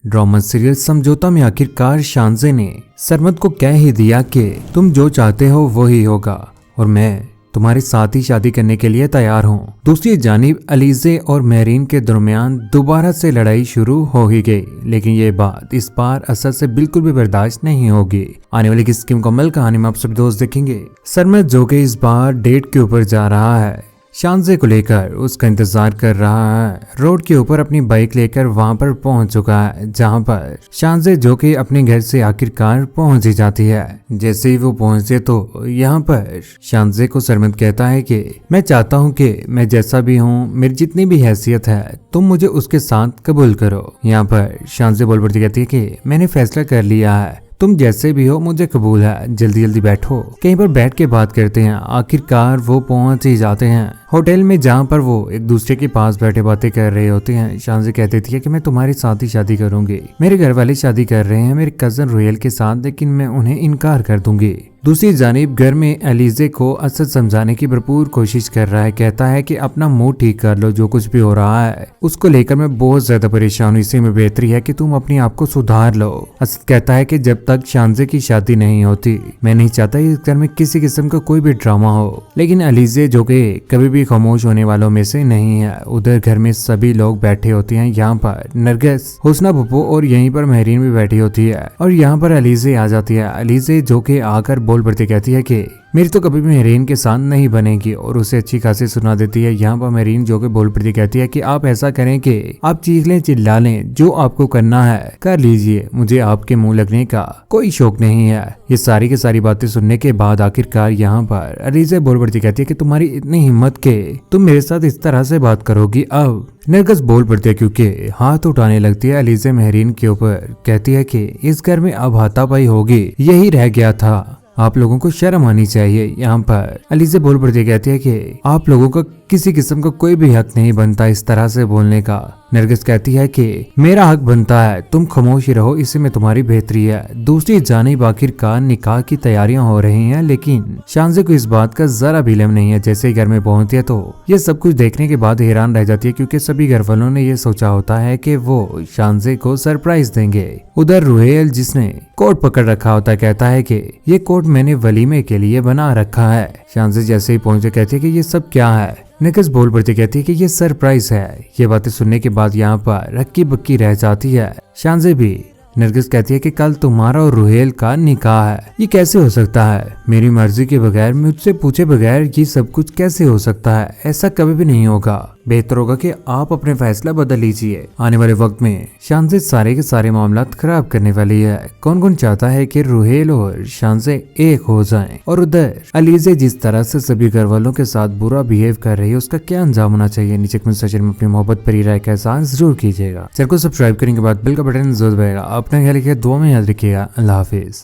Drama serial समझौता में आखिरकार शानजे ने सरमद को कह ही दिया कि तुम जो चाहते हो वो ही होगा और मैं तुम्हारे साथ ही शादी करने के लिए तैयार हूँ। दूसरी जानिब अलीजे और मेहरीन के दरमियान दोबारा से लड़ाई शुरू हो ही गई, लेकिन ये बात इस बार असद से बिल्कुल भी बर्दाश्त नहीं होगी। आने वाली किसकी मुकम्मल कहानी में आप सभी दोस्त देखेंगे। सरमद जो कि इस बार डेट के ऊपर जा रहा है, शानजे को लेकर उसका इंतजार कर रहा है। रोड के ऊपर अपनी बाइक लेकर वहां पर पहुंच चुका है, जहां पर शानजे जो कि अपने घर से आखिरकार पहुंच ही जाती है। जैसे ही वो पहुंचे तो यहाँ पर शानजे को सरमद कहता है कि मैं चाहता हूँ कि मैं जैसा भी हूँ, मेरी जितनी भी हैसियत है, तुम मुझे उसके साथ कबूल करो। यहाँ पर शानजे बोल पड़ती कहती है कि मैंने फैसला कर लिया है, तुम जैसे भी हो मुझे कबूल है, जल्दी जल्दी बैठो, कहीं पर बैठ के बात करते हैं। आखिरकार वो पहुंच ही जाते हैं होटल में, जहां पर वो एक दूसरे के पास बैठे बातें कर रहे होते हैं। शानजे कह देती है कि मैं तुम्हारे साथ ही शादी करूंगी, मेरे घर वाले शादी कर रहे हैं मेरे कजन रुहेल के साथ, लेकिन मैं उन्हें इनकार कर दूंगी। दूसरी जानिब घर में अलीजे को असद समझाने की भरपूर कोशिश कर रहा है, कहता है कि अपना मूड ठीक कर लो, जो कुछ भी हो रहा है उसको लेकर मैं बहुत ज्यादा परेशान हूँ, इसी में बेहतरी है कि तुम अपने आप को सुधार लो। असद कहता है कि जब तक शानजे की शादी नहीं होती मैं नहीं चाहता इस घर में किसी किस्म का कोई भी ड्रामा हो, लेकिन अलीजे जो कि कभी भी खामोश होने वालों में से नहीं है, उधर घर में सभी लोग बैठे होते हैं। यहाँ पर नरगिस, हुस्ना पप्पू और यहीं पर मेहरीन भी बैठी होती है और यहाँ पर अलीजे आ जाती है। अलीजे जो कि आकर बोल पड़ती कहती है कि मेरी तो कभी भी मेहरीन के साथ नहीं बनेगी और उसे अच्छी खासी सुना देती है। यहाँ पर मेहरीन जो कि बोल पड़ती कहती है कि आप ऐसा करें कि आप चीख लें, चिल्ला लें, जो आपको करना है कर लीजिए, मुझे आपके मुंह लगने का कोई शौक नहीं है। ये सारी की सारी बातें सुनने के बाद आखिरकार यहाँ पर अलीजे बोल पड़ती कहती है कि तुम्हारी इतनी हिम्मत के तुम मेरे साथ इस तरह से बात करोगी। अब नरगिस बोल पड़ती है क्योंकि हाथ उठाने लगती है अलीजे मेहरीन के ऊपर, कहती है कि इस घर में अब हाथापाई होगी, यही रह गया था, आप लोगों को शर्म आनी चाहिए। यहाँ पर अलीजे बोल पड़ती कहती है कि आप लोगों का किसी किस्म का कोई भी हक नहीं बनता इस तरह से बोलने का। नरगिस कहती है कि मेरा हक बनता है, तुम खामोश ही रहो, इसी में तुम्हारी बेहतरी है। दूसरी जानिब आखिरकार निकाह की तैयारियां हो रही हैं, लेकिन शानजे को इस बात का जरा भी इल्म नहीं है। जैसे ही घर में पहुंचती है तो ये सब कुछ देखने के बाद हैरान रह जाती है, क्योंकि सभी घर वालों ने ये सोचा होता है कि वो शानजे को सरप्राइज देंगे। उधर रुहेल जिसने कोट पकड़ रखा होता है कहता है कि ये कोट मैंने वलीमे के लिए बना रखा है। शानजे जैसे ही पहुंचते कहती है कि ये सब क्या है। नरगिस बोल पड़ती कहती है कि ये सरप्राइज है। ये बातें सुनने के बाद यहाँ पर रक्की बक्की रह जाती है शानजे भी। नरगिस कहती है कि कल तुम्हारा और रुहेल का निकाह है, ये कैसे हो सकता है, मेरी मर्जी के बगैर, मुझसे पूछे बगैर ये सब कुछ कैसे हो सकता है, ऐसा कभी भी नहीं होगा, बेहतर होगा कि आप अपने फैसला बदल लीजिए। आने वाले वक्त में शानजे सारे के सारे मामला खराब करने वाली है। कौन कौन चाहता है कि रुहेल और शानजे एक हो जाएं, और उधर अलीजे जिस तरह से सभी घर वालों के साथ बुरा बिहेव कर रही है उसका क्या अंजाम होना चाहिए। नीचे कमेंट सेक्शन में अपनी मोहब्बत भरी राय का एहसास जरूर कीजिएगा। चैनल को सब्सक्राइब करने के बाद बेल का बटन जरूर दबाएगा। अपना ख्याल रखिए, दुआ में याद रखिएगा। अल्लाह हाफिज।